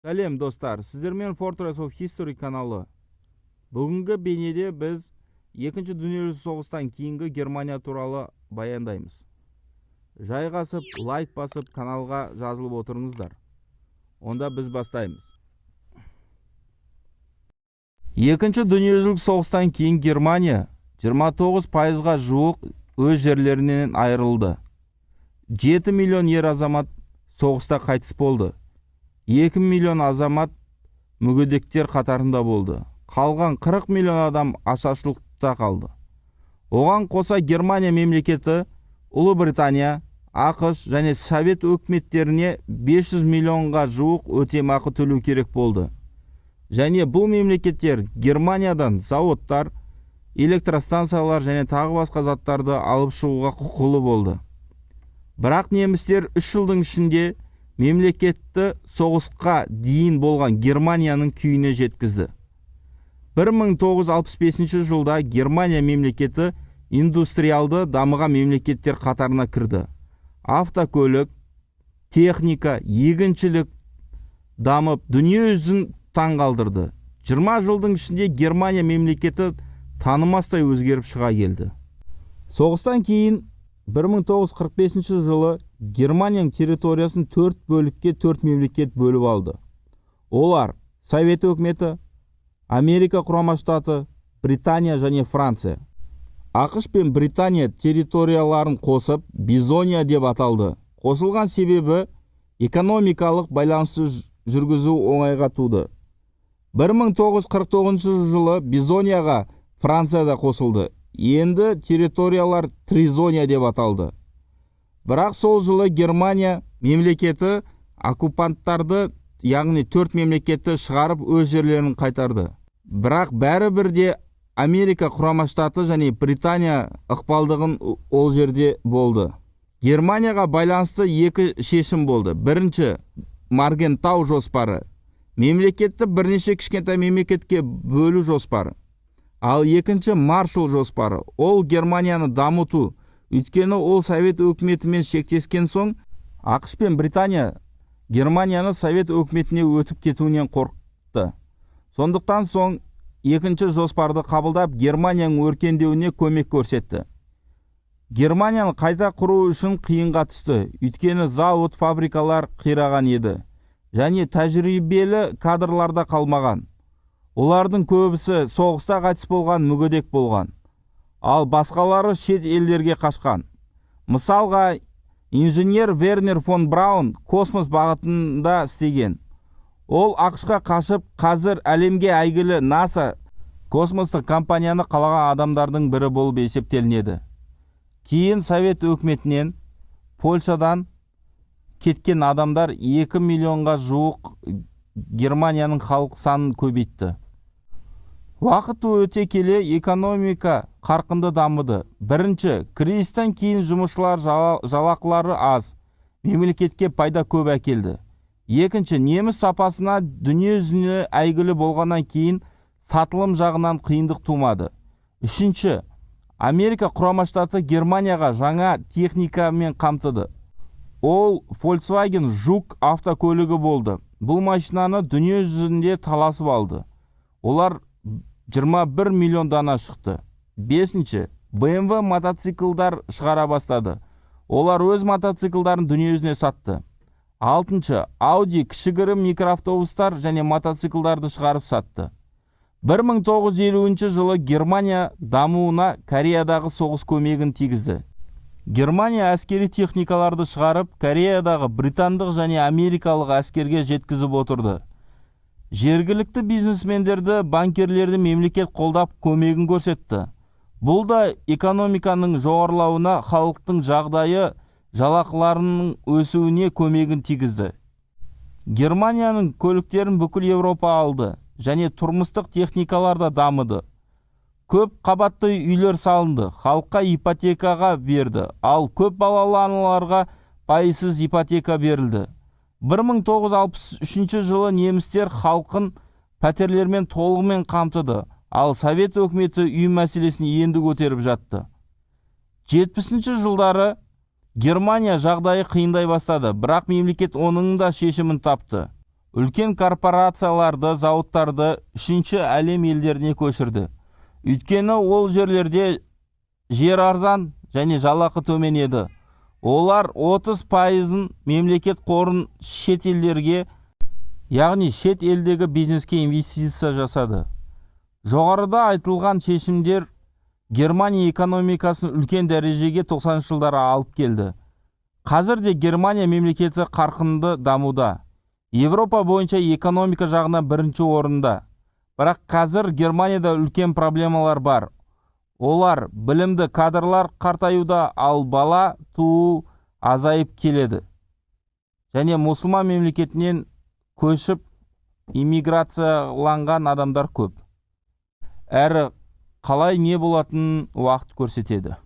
Сәлем достар, сіздермен Fortress of History каналы. Бүгінгі бейнеде біз екінші дүниежүзілік соғыстан кейінгі Германия туралы баяндаймыз. Жайғасып, лайк басып, каналға жазылып отырыңыздар. Онда біз бастаймыз. Екінші дүниежүзілік соғыстан кейін Германия 29%-ға жуық өз жерлерінен айырылды. 7 миллион ер азамат соғыста қайтыс болды. 2 миллион азамат мүгедектер қатарында болды. Қалған 40 миллион адам ашаршылықта қалды. Оған қоса Германия мемлекеті Ұлыбритания, ақш және Совет өкіметтеріне 500 миллионға жуық өтемақы төлеу керек болды. Және бұл мемлекеттер Германиядан зауыттар, электростанциялар және тағы басқа заттарды алып шығуға құқылы болды. Бірақ немістер 3 жылдың ішінде мемлекетті соғысқа дейін болған Германияның күйіне жеткізді. 1965 жылда Германия мемлекеті индустриалды дамыған мемлекеттер қатарына кірді. Автокөлік, техника, егіншілік дамып, дүние жүзін таңғалдырды. 20 жылдың ішінде Германия мемлекеті танымастай өзгеріп шыға келді. Соғыстан кейін 1945 жылы Германияның территориясын 4 бөлікке 4 мемлекет бөліп алды. Олар Совет өкіметі, Америка құрама штаты, Британия және Франция. ақш пен Британия территорияларын қосып Бизония деп аталды. Қосылған себебі экономикалық байланысты жүргізу оңайға туды. 1949 жылы Бизонияға Францияда қосылды. Енді территориялар Тризония деп аталды. Бірақ сол жылы Германия мемлекеті оккупанттарды, яғни 4 мемлекетті шығарып өз жерлерін қайтарды. Бірақ бәрібірде Америка құрама штаты және Британия ықпалдығын ол жерде болды. Германияға байланысты екі шешім болды. Бірінші, Маргентау жоспары. Мемлекетті бірнеше кішкентай мемлекетке бөлу жоспары. Ал екінші, Маршалл жоспары. Ол Германияны дамыту. Өйткені ол Совет өкіметімен шектескен соң, ақш пен Британия Германияны Совет өкіметіне өтіп кетуінен қорқытты. Сондықтан соң екінші жоспарды қабылдап Германияның өркендеуіне көмек көрсетті. Германияны қайта құру үшін қиынға түсті. Өйткені зауыт, фабрикалар қираған еді. Және тәжірибелі кадрларда қалмаған. Олардың көбісі соғыста қайтыс болған, мүгедек болған. Ал басқалары шет елдерге қашқан. Мысалға, инженер Вернер фон Браун космос бағытында істеген. Ол ақшқа қашып, қазір әлемге әйгілі НАСА космостық компанияны қалаған адамдардың бірі болып есептелінеді. Кейін Совет өкіметінен Польшадан кеткен адамдар 2 миллионға жуық Германияның халық санын көбейтті. Уақыт өте келе экономика қарқынды дамыды. Бірінші, кризистен кейін жұмысшылар жалақылары аз, мемлекетке пайда көп әкелді. Екінші, неміс сапасына дүние жүзіне әйгілі болғаннан кейін сатылым жағынан қиындық тумады. Үшінші, Америка құрама штаты Германияға жаңа техникамен қамтыды. Ол Volkswagen Жук автокөлігі болды. Бұл машинаны дүние жүзінде таласып алды. Олар 21 миллион дана шықты. Бесінші, BMW мотоциклдар шығара бастады. Олар өз мотоциклдарын дүние жүзіне сатты. Алтыншы, Audi кішігірім микроавтобустар және мотоциклдарды шығарып сатты. 1950 жылы Германия дамуына Кореядағы соғыс көмегін тигізді. Германия әскери техникаларды шығарып, Кореядағы британдық және америкалық әскерге жеткізіп отырды. Жергілікті бизнесмендерді, банкерлерді мемлекет қолдап көмегін көрсетті. Бұл да экономиканың жоғарылауына, халықтың жағдайы, жалақыларының өсуіне көмегін тигізді. Германияның көліктерін бүкіл Еуропа алды және тұрмыстық техникалар да дамыды. Көп қабатты үйлер салынды, халыққа ипотекаға берді, ал көп балалы аналарға пайызсыз ипотека берілді. 1963 жылы немістер халқын пәтерлермен толығымен қамтыды, ал Совет өкіметі үй мәселесін енді көтеріп жатты. 70 жылдары Германия жағдайы қиындай бастады, бірақ мемлекет оның да шешімін тапты. үлкен корпорацияларды, зауыттарды үшінші әлем елдеріне көшірді. Өйткені ол жерлерде жер арзан және жалақы төмен еді. Олар 30%-ын мемлекет қорын шет елдерге, яғни шет елдегі бизнеске инвестиция жасады. Жоғарыда айтылған шешімдер Германия экономикасын үлкен дәрежеге 90 жылдары алып келді. Қазір де Германия мемлекеті қарқынды дамуда. Европа бойынша экономика жағынан бірінші орында. Бірақ қазір Германияда үлкен проблемалар бар. Олар білімді кадрлар қартаюда, ал бала туу азайып келеді. Және мұсылман мемлекетінен көшіп иммиграцияланған адамдар көп. Әрі қалай не болатынын уақыт көрсетеді.